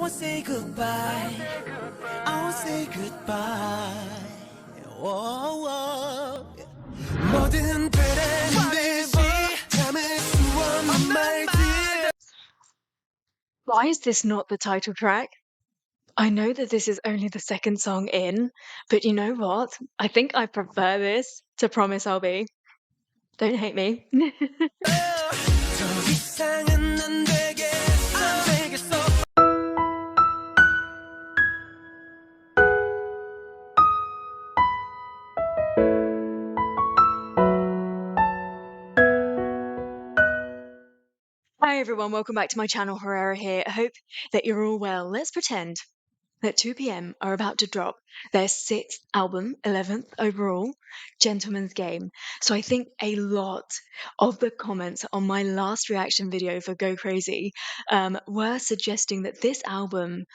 won't say goodbye. I won't say goodbye. 뭐든 되는 듯이 참을 수 없는 말들. Why is this not the title track? I know that this is only the second song in, but you know what? I think I prefer this to Promise I'll Be. Don't hate me. 더 이상은 안 되겠어. Hi everyone, welcome back to my channel. Herrera here. I hope that you're all well. Let's pretend that 2PM are about to drop their 6th album, 11th overall, Gentleman's Game. So I think a lot of the comments on my last reaction video for Go Crazy were suggesting that this album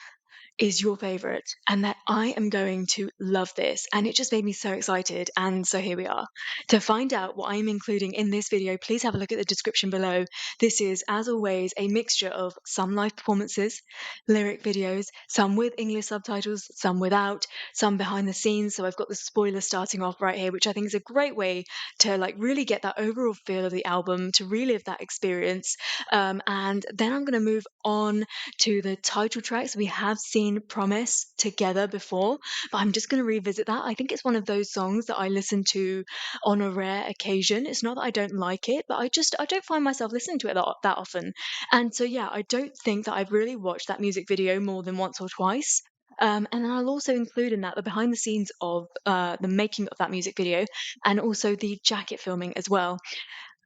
is your favorite and that I am going to love this, and it just made me so excited. And so here we are. To find out what I'm including in this video, please have a look at the description below. This is, as always, a mixture of some live performances, lyric videos, some with English subtitles, some without, some behind the scenes. So I've got the spoiler starting off right here, which I think is a great way to like really get that overall feel of the album, to relive that experience. And then I'm going to move on to the title tracks. We have seen Promise together before, but I'm just going to revisit that. I think it's one of those songs that I listen to on a rare occasion. It's not that I don't like it, but I don't find myself listening to it that often. And so yeah, I don't think that I've really watched that music video more than once or twice. And then I'll also include in that the behind the scenes of the making of that music video, and also the jacket filming as well.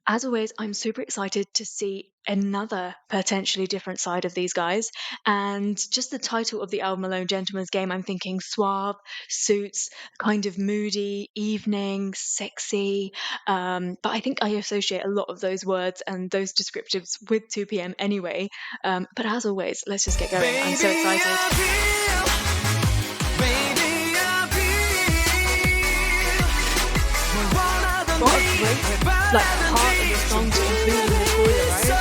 As always, I'm super excited to see another potentially different side of these guys. And just the title of the album alone, Gentleman's Game, I'm thinking suave, suits, kind of moody, evening, sexy. But I think I associate a lot of those words and those descriptives with 2PM anyway. But as always, let's just get going. I'm so excited. What a great part of the song to include in this video, right?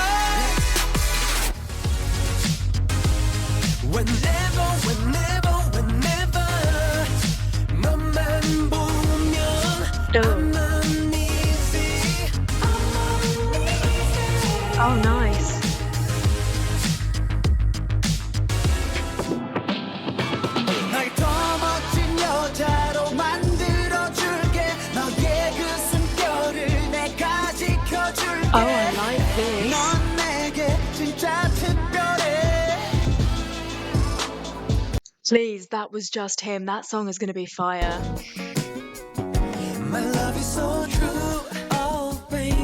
Oh, nice. Oh, I like this. Please, that was just him. That song is going to be fire. My love is so true, oh baby.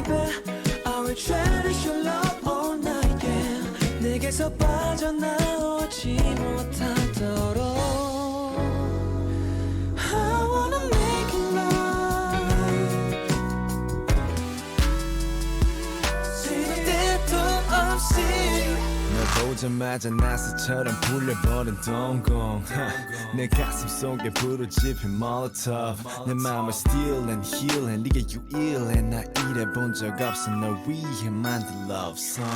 I will cherish your love all night, yeah. 내게서 빠져나오지 못하도록. I wanna make it right. 때도 없이 널 보자마자 나스처럼 불려버린 동공. 내 가슴 속에 불을 지핀 molotov. 내 맘을 steal and heal and 네게 유일해. 나 이래본 적 없어 널 위해 만든 love song.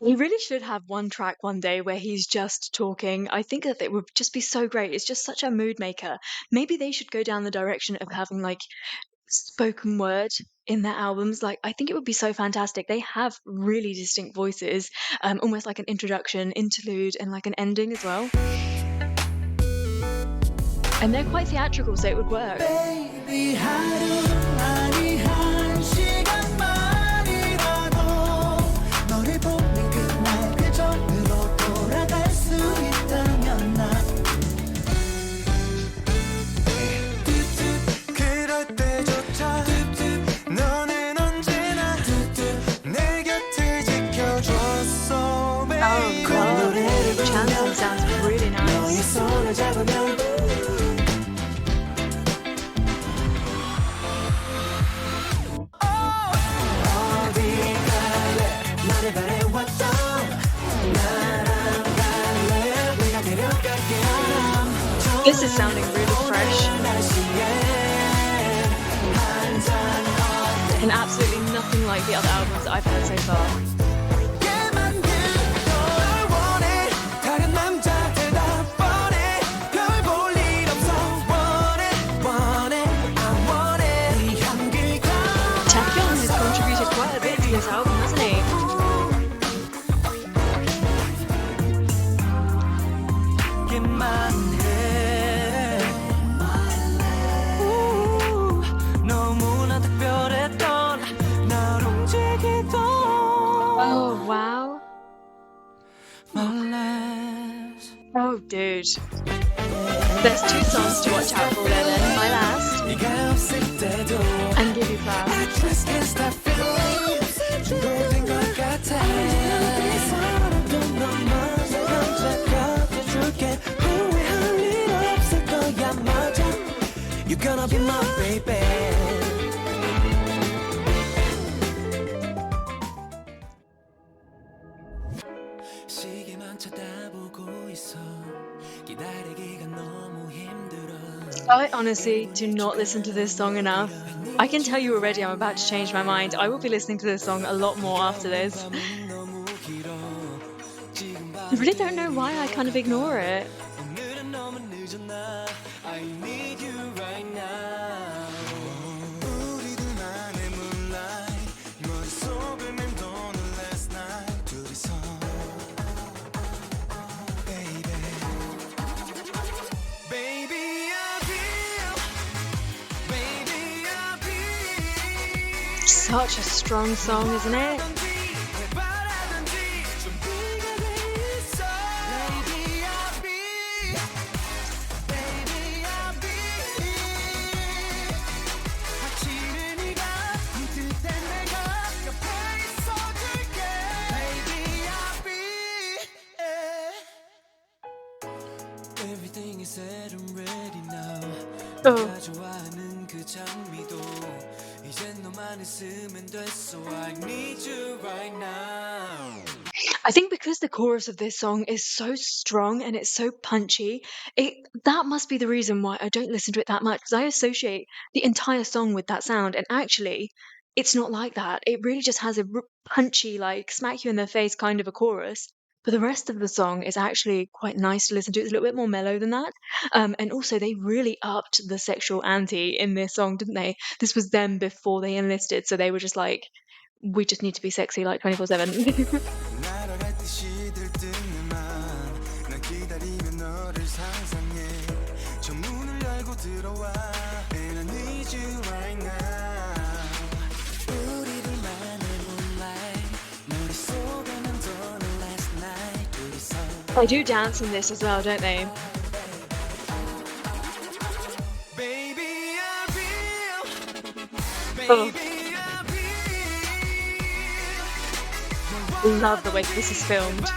He really should have one track one day where he's just talking. I think that it would just be so great. It's just such a mood maker. Maybe they should go down the direction of having like spoken word in their albums. Like, I think it would be so fantastic. They have really distinct voices, almost like an introduction, interlude, and like an ending as well. And they're quite theatrical, so it would work. Baby, Oh god, chanting sounds really nice. This is sounding really fresh. And absolutely nothing like the other albums that I've heard so far. 너만 해 너무나 특별했던 날 움직이던 Oh, wow. Oh, dude. There's 2 songs to watch out for there then. My Last and Give You Class. You're gonna be my baby. 시계만 쳐다보고 있어. 기다리기가 너무 힘들어. I honestly do not listen to this song enough. I can tell you already I'm about to change my mind. I will be listening to this song a lot more after this. I really don't know why I kind of ignore it. 오늘은 너무 늦었나. I need you right now. 우리 둘만의 moonlight. 머릿속을 맴도는 last night. 둘이서 baby. Baby I feel. Baby I feel. Such a strong song, isn't it? Everything is said and ready now. 내가 좋아하는 그 장미도 이젠 너만 있으면 됐어. I need you right now. I think because the chorus of this song is so strong and it's so punchy, that must be the reason why I don't listen to it that much, because I associate the entire song with that sound, and actually it's not like that. It really just has a punchy, like smack you in the face kind of a chorus. But the rest of the song is actually quite nice to listen to. It's a little bit more mellow than that. And also, they really upped the sexual ante in this song, didn't they? This was them before they enlisted, so they were just like, we just need to be sexy like 24/7. 날아갔듯이 들뜬 내 맘. 난 기다리며 너를 상상해. 저 문을 열고 들어와. And I need you right now. 우리 둘만의 moonlight. 머릿속에 맴도는 last night. 둘이서 They do dance in this as well, don't they? Baby I feel. Oh. Baby I Love the way this is filmed.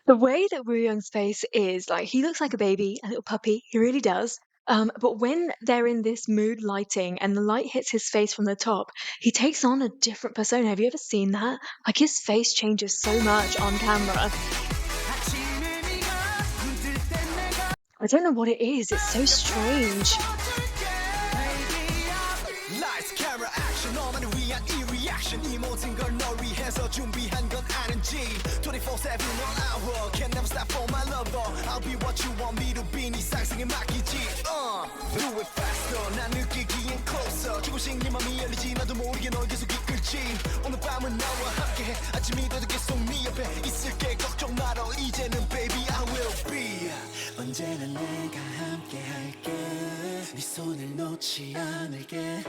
The way that Woo Young's face is, like, he looks like a baby, a little puppy, he really does. But when they're in this mood lighting and the light hits his face from the top, he takes on a different persona. Have you ever seen that? Like, his face changes so much on camera. I don't know what it is, it's so strange. Lights, camera, action, 너만을 위한 이 reaction 이 모든 걸 널 위해서 준비한 건 아는지 24/7 1 hour can never stop for my lover I'll be what you want me to be 네 상승에 맡기지 Do it faster 난 느끼기엔 closer 조금씩 네 맘이 열리지 나도 모르게 널 계속 이끌지 오늘 밤은 나와 함께해 아침이 돼도 계속 네 옆에 있을게 걱정 말어 이제는 baby I will be 언제나 내가 함께 할게 네 손을 놓지 않을게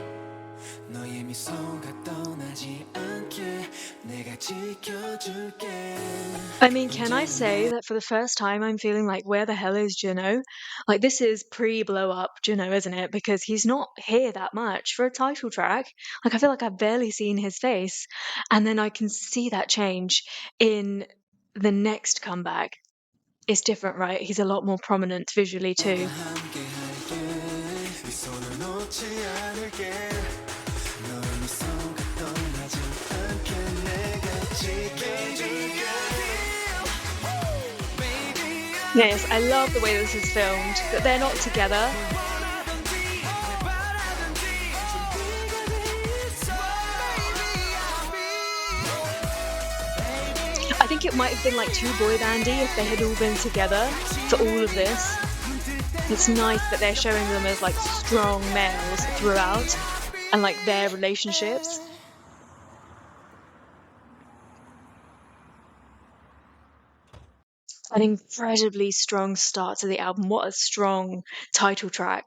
너의 미소가 떠나지 않게 내가 지켜줄게 I mean, can I say that for the first time I'm feeling like, where the hell is Juno? Like, this is pre-blow up Juno, isn't it? Because he's not here that much for a title track. Like, I feel like I've barely seen his face. And then I can see that change in the next comeback. It's different, right? He's a lot more prominent visually too. 함께 할게 네 손을 놓지 않을게 너의 미소가 떠나지 않게 내가 지켜줄게 Yes, I love the way this is filmed, that they're not together. I think it might have been like too boy bandy if they had all been together for all of this. It's nice that they're showing them as like strong males throughout and like their relationships. An incredibly strong start to the album. What a strong title track.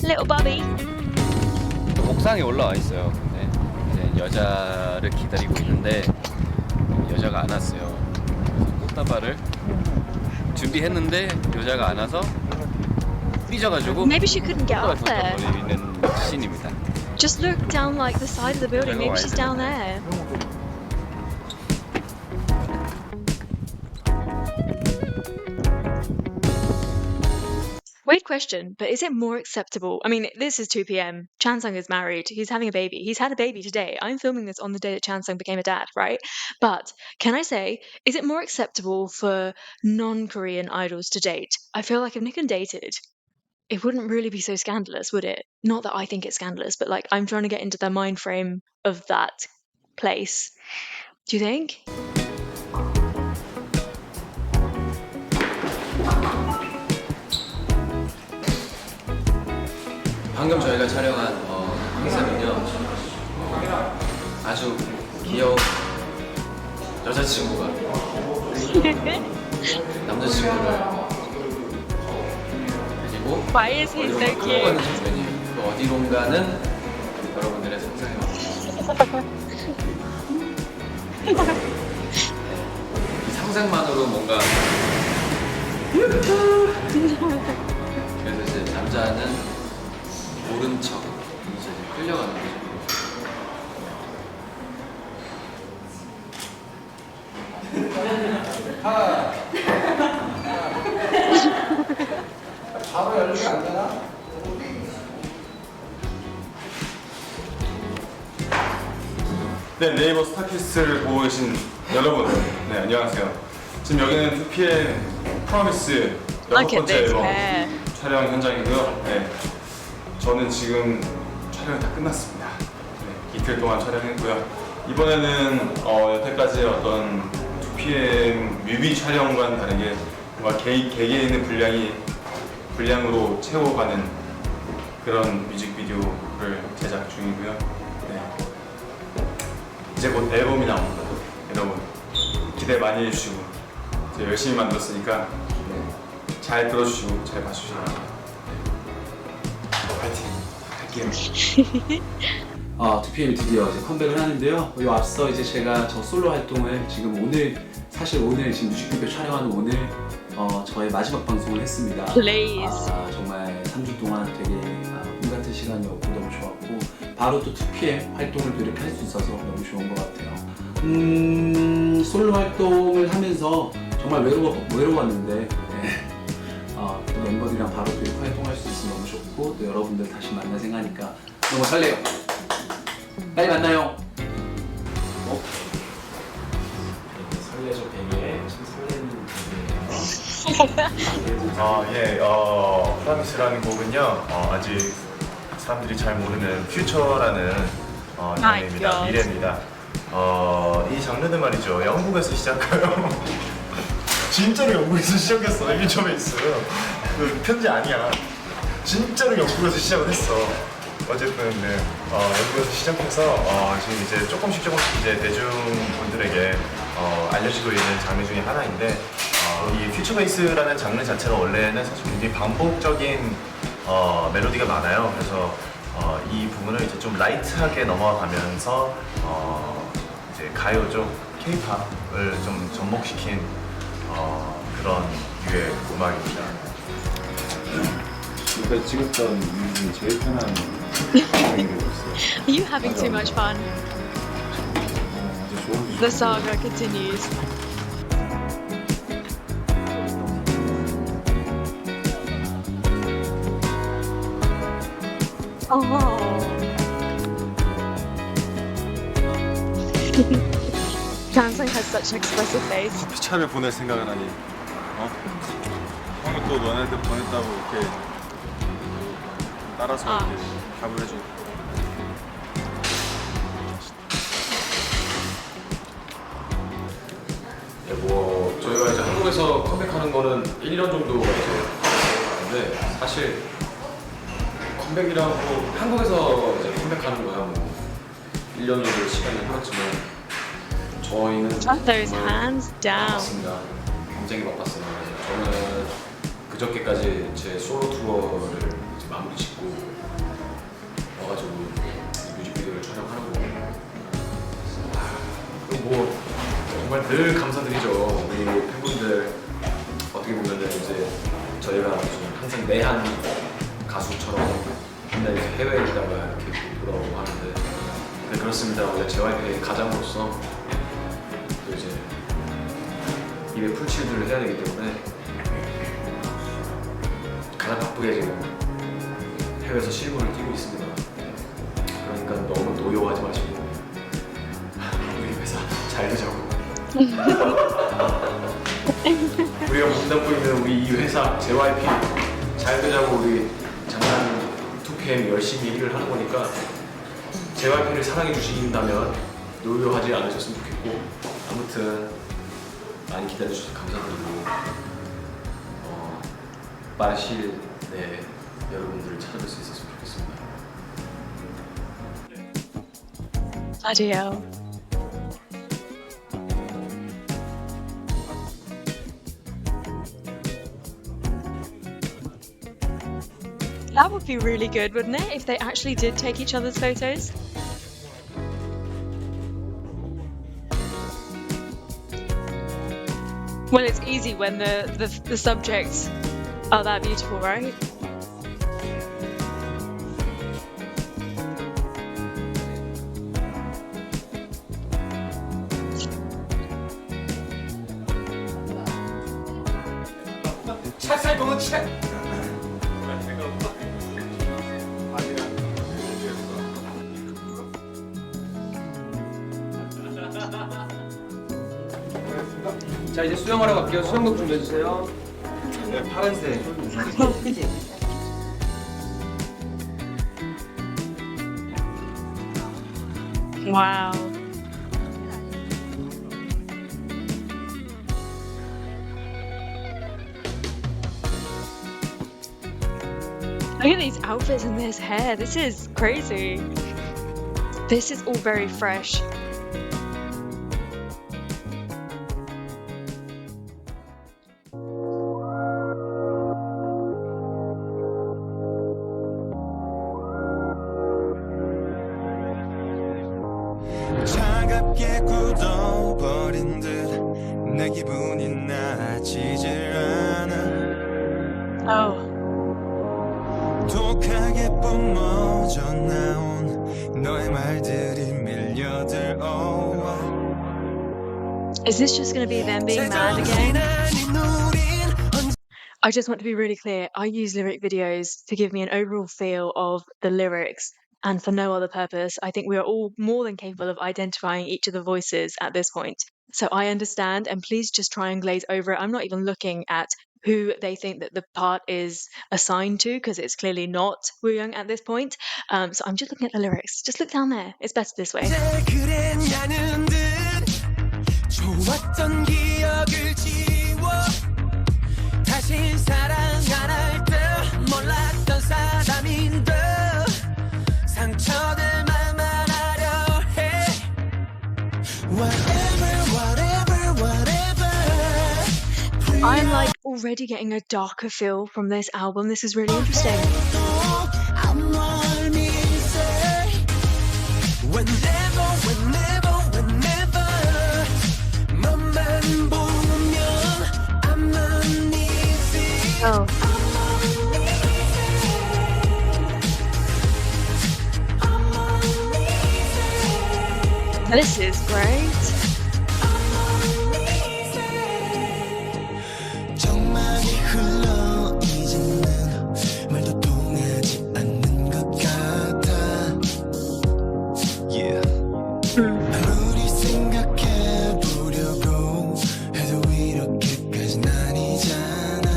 Little Bubby. 옥상에 올라와 있어요. 근데 이제 여자를 기다리고 있는데 여자가 안 왔어요. 그래서 꽃다발을 준비했는데 여자가 안 와서 삐져가지고 Maybe she couldn't get up there. 있는 씬입니다. Just look down like the side of the building. Maybe she's down there. Weird question, but is it more acceptable? I mean, this is 2 p.m. Chansung is married. He's having a baby. He's had a baby today. I'm filming this on the day that Chansung became a dad, right? But can I say, is it more acceptable for non-Korean idols to date? I feel like if Nickon dated, it wouldn't really be so scandalous, would it? Not that I think it's scandalous, but like I'm trying to get into the mind frame of that place. Do you think? 방금 저희가 촬영한 행사는요 아주 귀여운 여자친구가 남자친구를 그리고 Why is he so 끌어가는 cute? 장면이 그 어디론가는 여러분들의 상상에 이 상상만으로 뭔가 그래서 이제 남자는 모른 척 이제 끌려가는 거죠. 바로 열리면 안 되나? 네, 네이버 스타캐스트를 보고 계신 여러분, 네, 안녕하세요. 지금 여기는 2PM 프로미스 여섯 Look at 번째 this 앨범 hair. 촬영 현장이고요. 네, 저는 지금 촬영이 다 끝났습니다. 네, 이틀 동안 촬영했고요. 이번에는 여태까지 어떤 2PM 뮤비 촬영과는 다르게 뭔가 개개인의 분량으로 채워가는 그런 뮤직비디오를 제작 중이고요. 네. 이제 곧 앨범이 나옵니다. 여러분 기대 많이 해주시고 이제 열심히 만들었으니까 잘 들어주시고 잘 봐주시기 바랍니다. 파이팅 할게요. 2PM이 드디어 이제 컴백을 하는데요. 이 앞서 이제 제가 저 솔로 활동을 지금 사실 오늘 지금 뮤직비디오 촬영하는 오늘 저의 마지막 방송을 했습니다. Please. 정말 3주 동안 되게 꿈 같은 시간이었고 너무 좋았고 바로 또 2PM 활동을 또 이렇게 할 수 있어서 너무 좋은 것 같아요. 솔로 활동을 하면서 정말 외로웠는데 또 멤버들이랑 바로 또 이렇게 활동할 수 있어서 너무 좋고 또 여러분들 다시 만날 생각하니까 너무 설레요. 빨리 만나요. 설레죠 뱅이에 참 설레는 프라미스라는 곡은요 아직 사람들이 잘 모르는 퓨처라는 장르입니다. 미래입니다. 이 장르는 말이죠 영국에서 시작해요. 진짜로 영국에서 시작했어. 일점에 있어요. 그 편지 아니야. 진짜로 영국에서 시작을 했어. 어쨌든 네, 영국에서 시작해서 지금 이제 조금씩 이제 대중분들에게 알려지고 있는 장르 중에 하나인데 이 퓨처 베이스라는 장르 자체가 원래는 사실 굉장히 반복적인 멜로디가 많아요. 그래서 이 부분을 이제 좀 라이트하게 넘어가면서 이제 가요 쪽 K-팝을 좀 접목시킨 그런 류의 음악입니다. 지금까지 찍었던 이유 중에 제일 편한 장르를 했어요. Are you having too much fun? 아주 좋은 The saga continues. Chansung has such an expressive face. 피차를 보낼 생각을 하니 형이 또 너네들 보냈다고 이렇게 따라서 이렇게 답을 해줘. 네, 뭐 저희가 이제 한국에서 컴백하는 거는 1년 정도가 이제 근데 사실 컴백이라고 한국에서 이제 컴백하는 거야 뭐 1년 정도 시간이 흘렀지만 저희는 Drop those hands down. 바빴습니다. 굉장히 바빴어요. 저는 그저께까지 제 솔로 투어를 이제 마무리 짓고 와가지고 뮤직비디오를 촬영하고 그리고 뭐 정말 늘 감사드리죠. 우리 팬분들 어떻게 보면은 이제 저희가 좀 항상 내한 가수처럼 맨날 이제 해외에 있다가 이렇게 돌아오고 하는데 네, 그렇습니다. 원래 JYP의 가장으로서 또 이제 입에 풀칠들을 해야 되기 때문에 가장 바쁘게 지금 해외에서 실무를 뛰고 있습니다. 그러니까 너무 노여워하지 마시고 우리 회사 잘 되자고 우리가 몸담고 있는 우리 이 회사 JYP 잘 되자고 우리 장난 2PM 열심히 일을 하는 거니까 JYP를 사랑해 주신다면 노여하지 않으셨으면 좋겠고 아무튼 많이 기다려 주셔서 감사드리고 빠른 시일 내에 여러분들을 찾아뵐 수 있었으면 좋겠습니다. Adieu. That would be really good, wouldn't it, if they actually did take each other's photos? Well, it's easy when the subjects are that beautiful, right? 자 이제 수영하러 갈게요. 수영복 준비해 주세요. 네, 파란색. Wow. Look at these outfits and this hair. This is crazy. This is all very fresh. 차갑게 굳어버린 듯 내 기분이 나아지질 않아 Oh. 독하게 뿜어져 나온 너의 말들이 밀려들어와 Is this just going to be them being mad again? I just want to be really clear. I use lyric videos to give me an overall feel of the lyrics and for no other purpose. I think we are all more than capable of identifying each of the voices at this point. So I understand, and please just try and glaze over it. I'm not even looking at who they think that the part is assigned to, because it's clearly not Woo Young at this point. So I'm just looking at the lyrics. Just look down there. It's better this way. 좋았던 기억을 지워 다시 사랑 안 할 때 몰랐던 사람인데 상처들만 말하려 해 whatever I'm like already getting a darker feel from this album. This is really interesting. Oh. This is great. 정막이 흘러 이제는 말도 통하지 않는 것 같아 Yeah 아무리 생각해보려고 해도 이렇게까진 아니잖아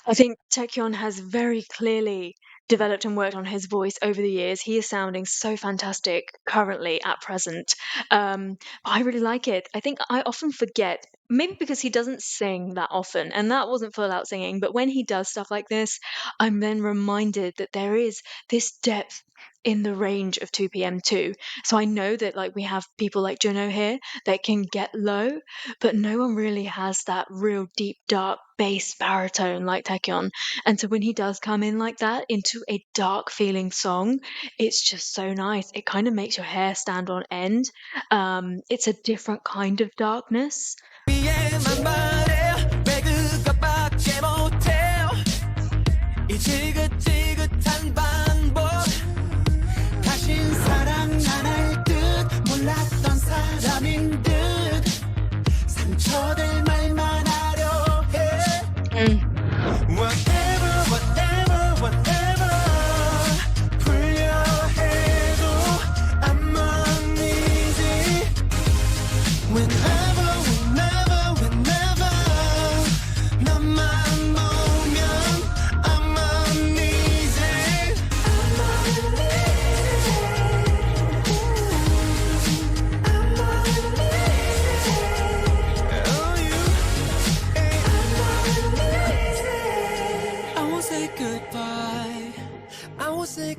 I think Taekyon has very clearly developed and worked on his voice over the years. He is sounding so fantastic currently at present. I really like it. I think I often forget, maybe because he doesn't sing that often, and that wasn't full out singing, but when he does stuff like this, I'm then reminded that there is this depth in the range of 2PM too. So I know that like we have people like Juno here that can get low, but no one really has that real deep, dark bass baritone like Taekyon. And so when he does come in like that into a dark feeling song, it's just so nice. It kind of makes your hair stand on end. It's a different kind of darkness.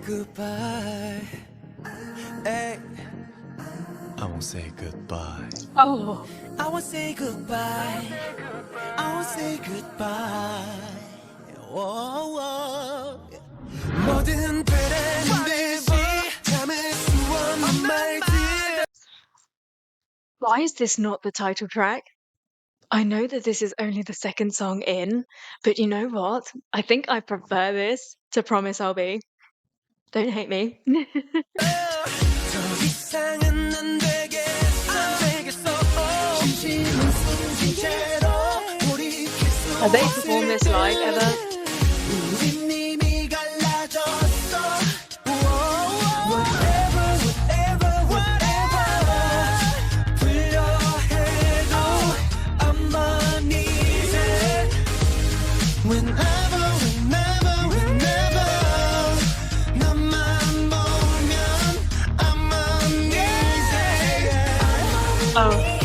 Goodbye. Hey. I won't say goodbye. Oh. I won't say goodbye. I won't say goodbye. Whoa, whoa. 뭐든 되는 듯이 참을 수 없는 말들. Why is this not the title track? I know that this is only the second song in, but you know what? I think I prefer this to Promise I'll Be. Don't hate me. Have they performed this live ever? Oh.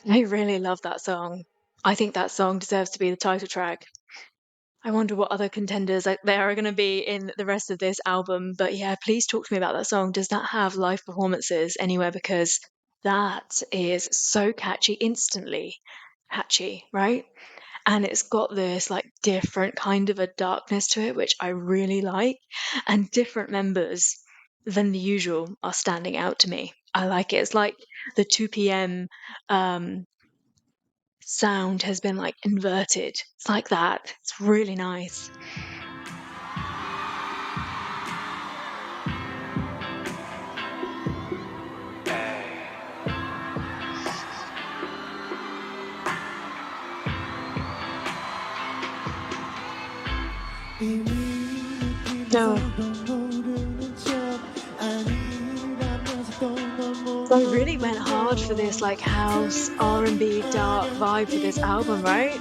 I really love that song. I think that song deserves to be the title track. I wonder what other contenders there are going to be in the rest of this album. But yeah, please talk to me about that song. Does that have live performances anywhere? Because that is so catchy, instantly catchy, right? And it's got this like different kind of a darkness to it, which I really like. And different members than the usual are standing out to me. I like it. It's like the 2PM sound has been like inverted. It's like that. It's really nice. No. They really went hard for this like house, R&B, dark vibe for this album, right?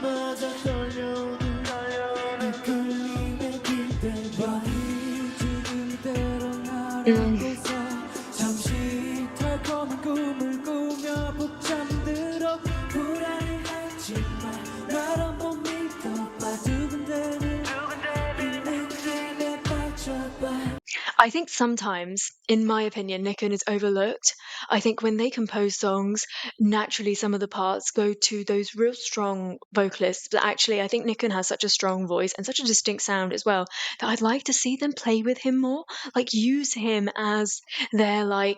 I think sometimes, in my opinion, Nikken is overlooked. I think when they compose songs, naturally some of the parts go to those real strong vocalists. But actually, I think Nikken has such a strong voice and such a distinct sound as well that I'd like to see them play with him more. Like, use him as their, like,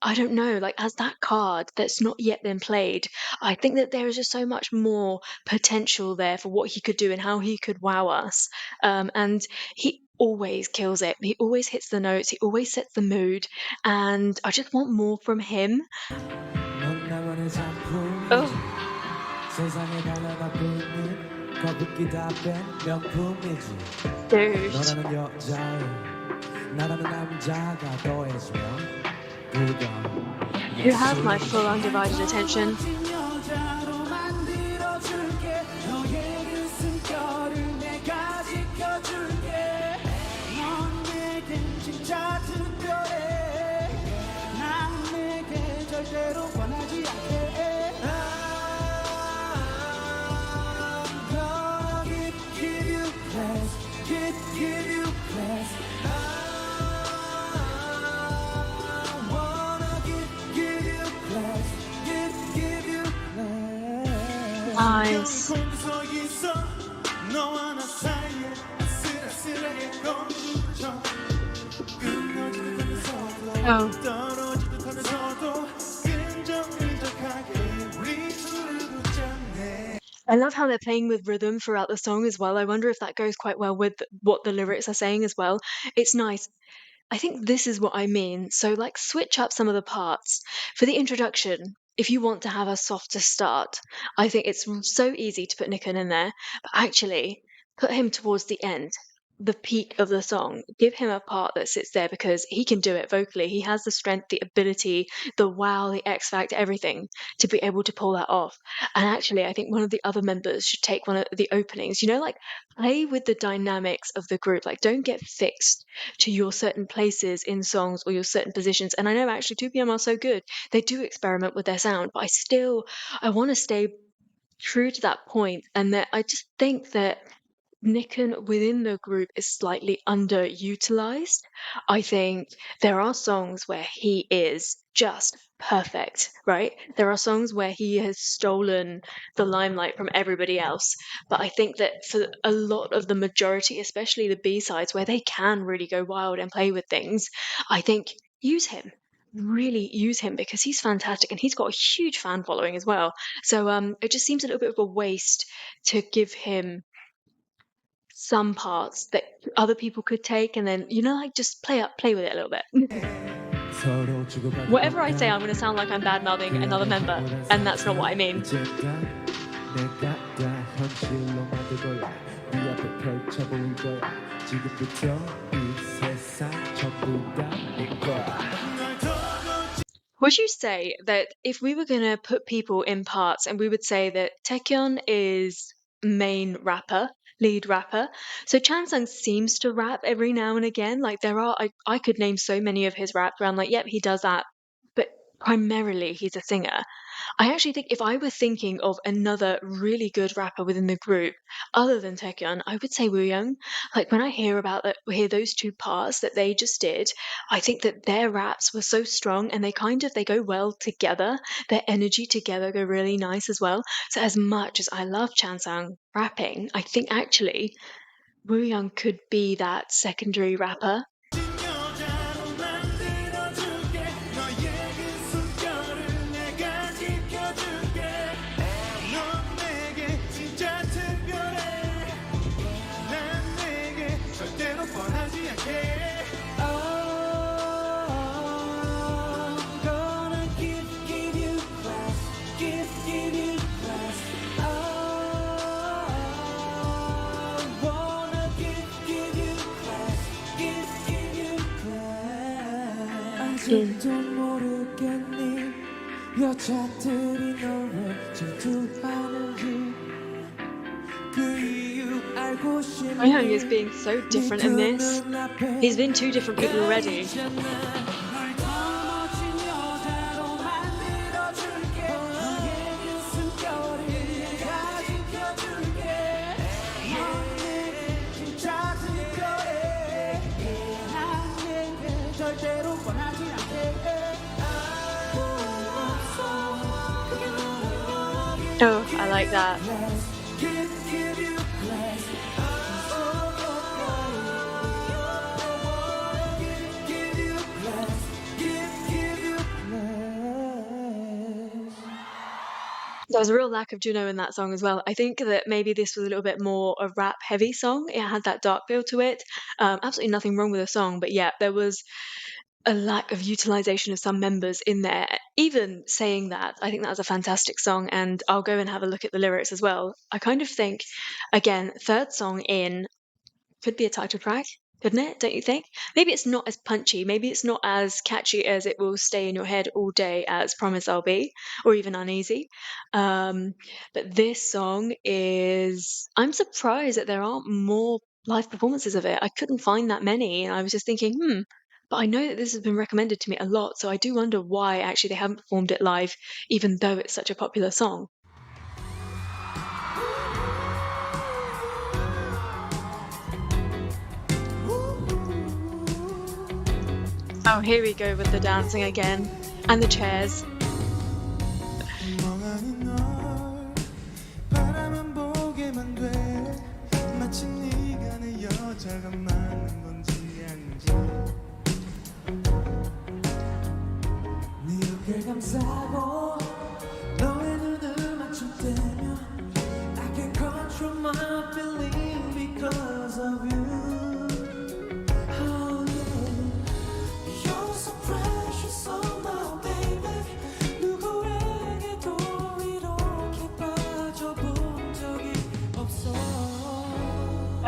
I don't know, like as that card that's not yet been played. I think that there is just so much more potential there for what he could do and how he could wow us. And he always kills it. He always hits the notes. He always sets the mood. And I just want more from him. Oh. 거북이 다뺀 명품이지 Dude. 너라는 여자에 나라는 남자가 더해지면 그건 You have my full undivided attention. Nice. Oh. I love how they're playing with rhythm throughout the song as well. I wonder if that goes quite well with what the lyrics are saying as well. It's nice. I think this is what I mean. So, like, switch up some of the parts. For the introduction, if you want to have a softer start, I think it's so easy to put Nickon in there, but actually put him towards the end, the peak of the song. Give him a part that sits there because he can do it vocally. He has the strength, the ability, the wow, the X factor, everything to be able to pull that off. And actually, I think one of the other members should take one of the openings, like play with the dynamics of the group. Like, don't get fixed to your certain places in songs or your certain positions. And I know actually 2PM are so good. They do experiment with their sound, but I want to stay true to that point. And that I just think that Nickon within the group is slightly underutilized. I think there are songs where he is just perfect, right? There are songs where he has stolen the limelight from everybody else. But I think that for a lot of the majority, especially the B-sides, where they can really go wild and play with things, I think use him. Really use him because he's fantastic and he's got a huge fan following as well. So it just seems a little bit of a waste to give him some parts that other people could take and then like just play with it a little bit. Whatever I say, I'm going to sound like I'm bad mouthing another member, and that's not what I mean. Would you say that if we were going to put people in parts and we would say that Taecyeon is main rapper, lead rapper, so Chansung seems to rap every now and again, like I could name so many of his raps where I'm like, yep, he does that, but primarily he's a singer. I actually think if I were thinking of another really good rapper within the group, other than Taecyeon, I would say Wooyoung. Like when I hear those two parts that they just did, I think that their raps were so strong and they go well together. Their energy together go really nice as well. So as much as I love Chansung rapping, I think actually Wooyoung could be that secondary rapper. Wooyoung is being so different in this. He's been two different people already. Oh, I like that. There's a real lack of Juno in that song as well. I think that maybe this was a little bit more a rap heavy song. It had that dark feel to it. Absolutely nothing wrong with the song, but yeah, there was a lack of utilization of some members in there. Even saying that, I think that was a fantastic song, and I'll go and have a look at the lyrics as well. I kind of think, again, third song in could be a title track, couldn't it? Don't you think? Maybe it's not as punchy, maybe it's not as catchy as it will stay in your head all day as Promise I'll Be, or even Uneasy. But this song is, I'm surprised that there aren't more live performances of it. I couldn't find that many, and I was just thinking, but I know that this has been recommended to me a lot, so I do wonder why actually they haven't performed it live, even though it's such a popular song. Oh, here we go with the dancing again. And the chairs.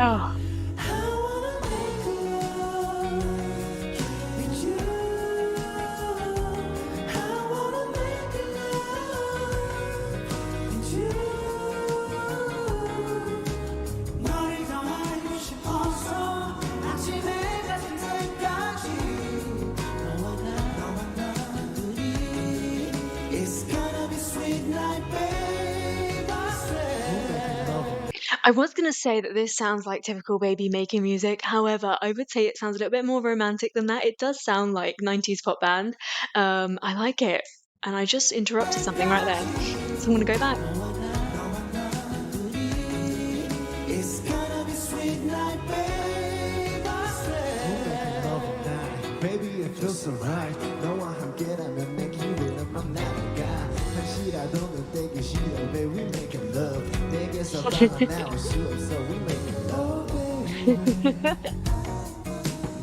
Oh. I was going to say that this sounds like typical baby making music. However, I would say it sounds a little bit more romantic than that. It does sound like 90s pop band. I like it. And I just interrupted something right there. So I'm going to go back. Baby, it feels so right. 너와 함께라면 내 기분은 막 날아가. 한시라도 널 떼기 싫어, baby, we making love. 내게서 빠져나올 수 없어, we making love, baby.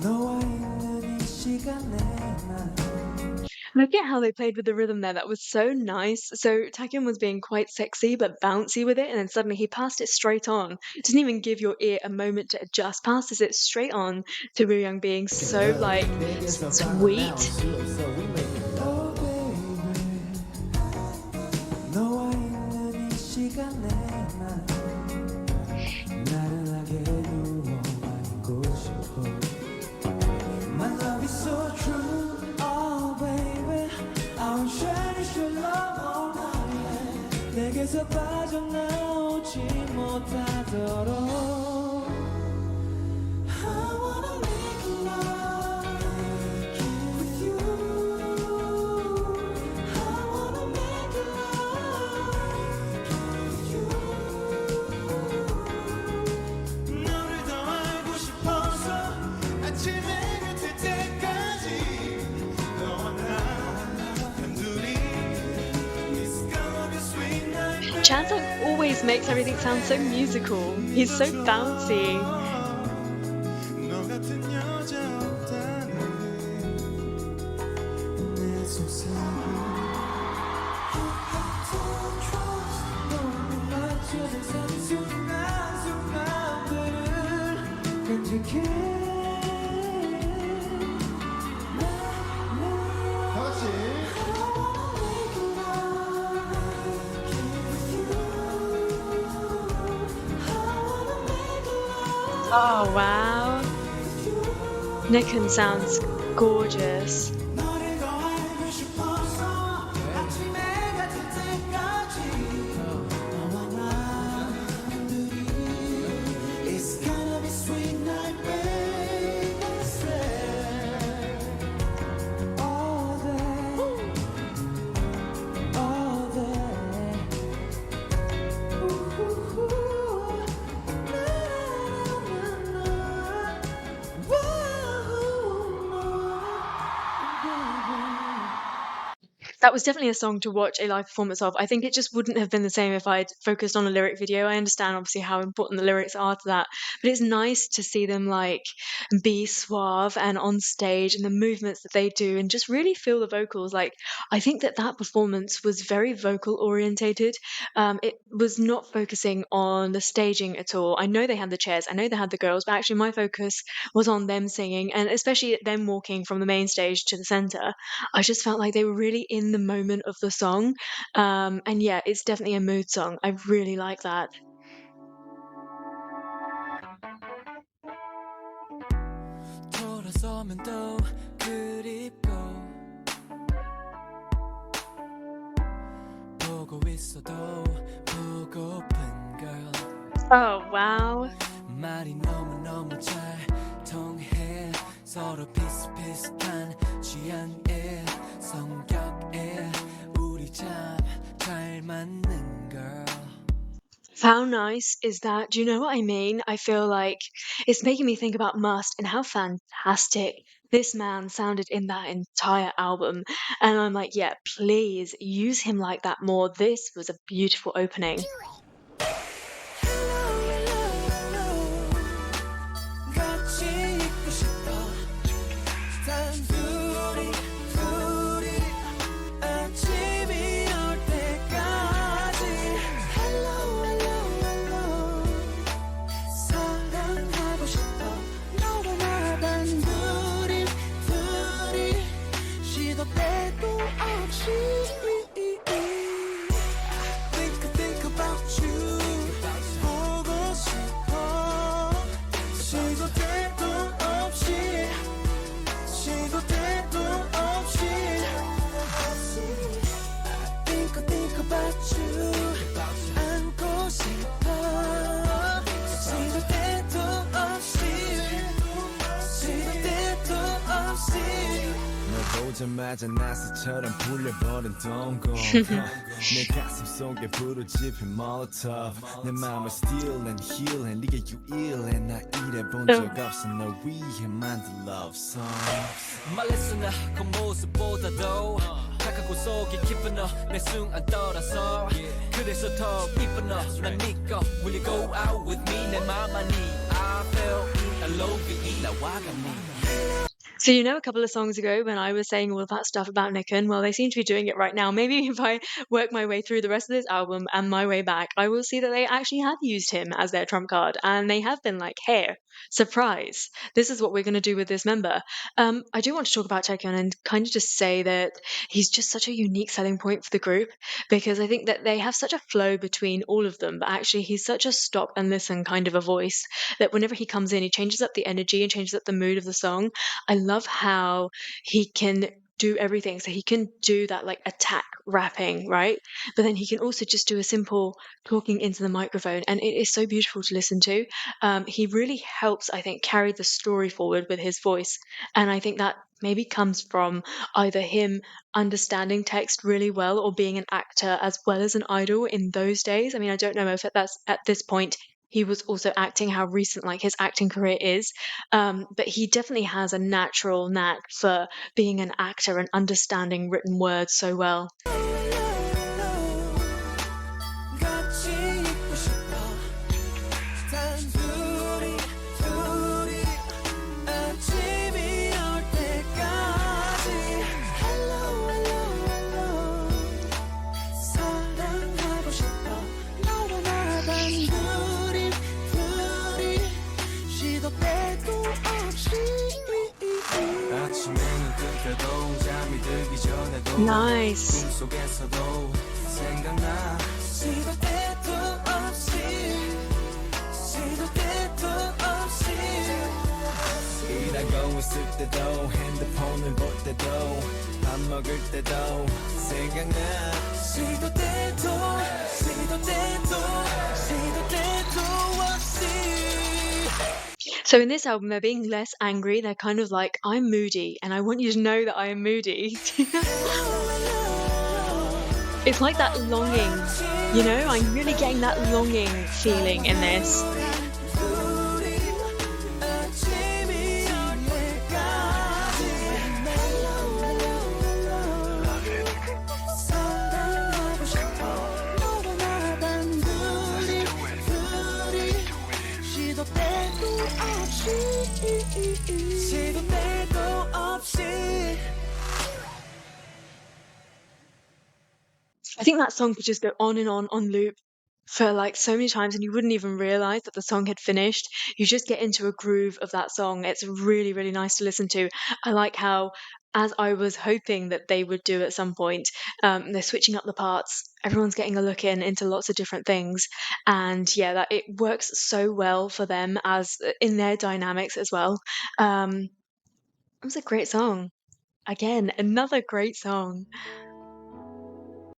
너와 있는 이 시간에 난 Look at how they played with the rhythm there. That was so nice. So Taekyun was being quite sexy but bouncy with it, and then suddenly he passed it straight on. Didn't even give your ear a moment to adjust. Passes it straight on to Wooyoung being so like sweet. 너와 있는 이 시간에 난 나른하게 누워만고 싶어. My love is so true. 내게서 빠져나오지 못하도록 I wanna make love with you. I wanna make love with you. 너를 더 알고 싶어서 아침에 곁에 때까지 너와 나 단둘이. Chansung always makes everything sound so musical. He's so bouncy. Oh wow. Nikken sounds gorgeous. that was definitely a song to watch a live performance of. I think it just wouldn't have been the same if I'd focused on a lyric video. I understand obviously how important the lyrics are to that, but it's nice to see them like be suave and on stage and the movements that they do and just really feel the vocals. Like, I think that performance was very vocal orientated. It was not focusing on the staging at all. I know they had the chairs, I know they had the girls, but actually my focus was on them singing, and especially them walking from the main stage to the center. I just felt like they were really in the moment of the song. And yeah, it's definitely a mood song. I really like that. Oh wow. 말이 너무너무 잘 통해 서로 비슷비슷한 취향에 성격에 우리 참 잘 맞는 girl. How nice is that? Do you know what I mean? I feel like it's making me think about Must and how fantastic this man sounded in that entire album. And I'm like, yeah, please use him like that more. This was a beautiful opening. 보자마자 나스처럼 불려버린 동공 내 가슴 속에 불을 지핀 molotov 내 맘을 steal and heal and 네가 유일해 나 이래본 적 없어 널 위해 만든 love song 말했어 나 겉모습보다도 착하고 속이 깊은 너 내 순간 떠나서 그래서 더 이쁜 너난 니꺼 Will you go out with me 내 맘만이 I fell in love with you 나와 가니 So, you know, a couple of songs ago when I was saying all of that stuff about Nicken, well, they seem to be doing it right now. Maybe if I work my way through the rest of this album and my way back, I will see that they actually have used him as their trump card. And they have been like, hey, surprise, this is what we're going to do with this member. I do want to talk about Taecyeon and kind of just say that he's just such a unique selling point for the group, because I think that they have such a flow between all of them, but actually he's such a stop and listen kind of a voice that whenever he comes in, he changes up the energy and changes up the mood of the song. I love how he can do everything. So he can do that like attack rapping, right? But then he can also just do a simple talking into the microphone, and it is so beautiful to listen to. He really helps, I think, carry the story forward with his voice, and I think that maybe comes from either him understanding text really well or being an actor as well as an idol in those days. I mean, I don't know if that's at this point he was also acting, how recent like his acting career is, but he definitely has a natural knack for being an actor and understanding written words so well. Nice. So in this album, they're being less angry. They're kind of like, I'm moody, and I want you to know that I am moody. It's like that longing, you know? I'm really getting that longing feeling in this. 시도 때도 없이. I think that song could just go on and on loop for like so many times, and you wouldn't even realize that the song had finished. You just get into a groove of that song. It's really, really nice to listen to. I like how, as I was hoping that they would do at some point, they're switching up the parts. Everyone's getting a look into lots of different things, and yeah, that it works so well for them as in their dynamics as well. It was a great song. Again, another great song.